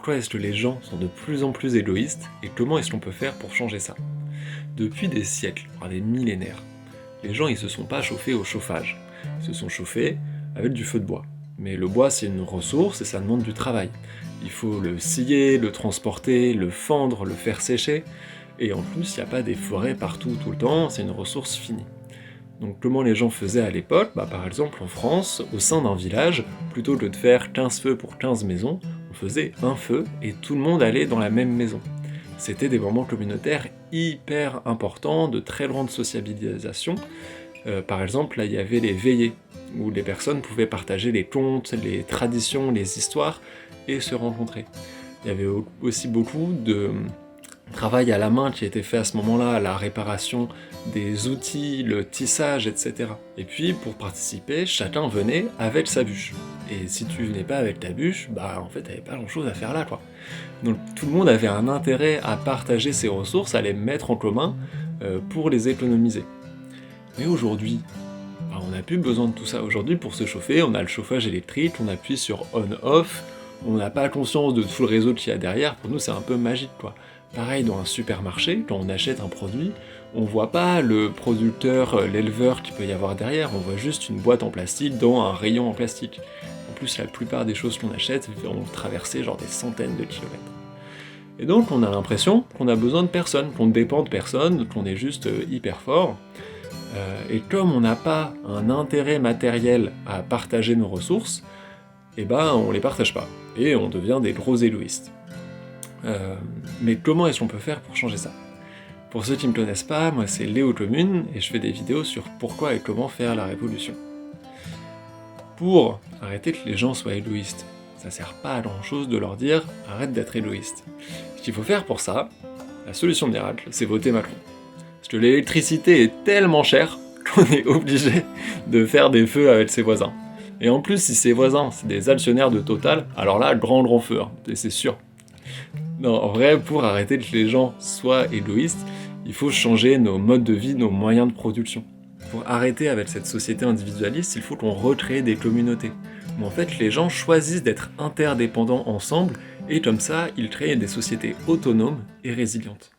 pourquoi est-ce que les gens sont de plus en plus égoïstes et comment est-ce qu'on peut faire pour changer ça. Depuis des siècles, voire des millénaires, les gens ils se sont pas chauffés au chauffage, ils se sont chauffés avec du feu de bois. Mais le bois c'est une ressource et ça demande du travail. Il faut le scier, le transporter, le fendre, le faire sécher, et en plus il n'y a pas des forêts partout tout le temps, c'est une ressource finie. Donc comment les gens faisaient à l'époque? Par exemple en France, au sein d'un village, plutôt que de faire 15 feux pour 15 maisons, on faisait un feu et tout le monde allait dans la même maison. C'était des moments communautaires hyper importants, de très grande sociabilisation. Par exemple, là il y avait les veillées, où les personnes pouvaient partager les contes, les traditions, les histoires, et se rencontrer. Il y avait aussi beaucoup de travail à la main qui était fait à ce moment-là, la réparation des outils, le tissage, etc. Et puis, pour participer, chacun venait avec sa bûche. Et si tu venais pas avec ta bûche, en fait, t'avais pas grand-chose à faire là, quoi. Donc tout le monde avait un intérêt à partager ses ressources, à les mettre en commun pour les économiser. Mais aujourd'hui, on n'a plus besoin de tout ça. Aujourd'hui, pour se chauffer, on a le chauffage électrique, on appuie sur on-off, on n'a pas conscience de tout le réseau qu'il y a derrière, pour nous c'est un peu magique, quoi. Pareil dans un supermarché, quand on achète un produit, on voit pas le producteur, l'éleveur qu'il peut y avoir derrière, on voit juste une boîte en plastique dans un rayon en plastique. En plus, la plupart des choses qu'on achète vont traverser genre des centaines de kilomètres. Et donc on a l'impression qu'on a besoin de personne, qu'on ne dépend de personne, qu'on est juste hyper fort. Et comme on n'a pas un intérêt matériel à partager nos ressources, on les partage pas, et on devient des gros égoïstes. Mais comment est-ce qu'on peut faire pour changer ça? Pour ceux qui ne me connaissent pas, moi c'est Léo Commune, et je fais des vidéos sur pourquoi et comment faire la révolution. Pour arrêter que les gens soient égoïstes, ça sert pas à grand chose de leur dire « arrête d'être égoïste ». Ce qu'il faut faire pour ça, la solution miracle, c'est voter Macron. Parce que l'électricité est tellement chère qu'on est obligé de faire des feux avec ses voisins. Et en plus, si ses voisins, c'est des actionnaires de Total, alors là, grand feu, hein, c'est sûr. Non, en vrai, pour arrêter que les gens soient égoïstes, il faut changer nos modes de vie, nos moyens de production. Pour arrêter avec cette société individualiste, il faut qu'on recrée des communautés. Mais en fait, les gens choisissent d'être interdépendants ensemble, et comme ça, ils créent des sociétés autonomes et résilientes.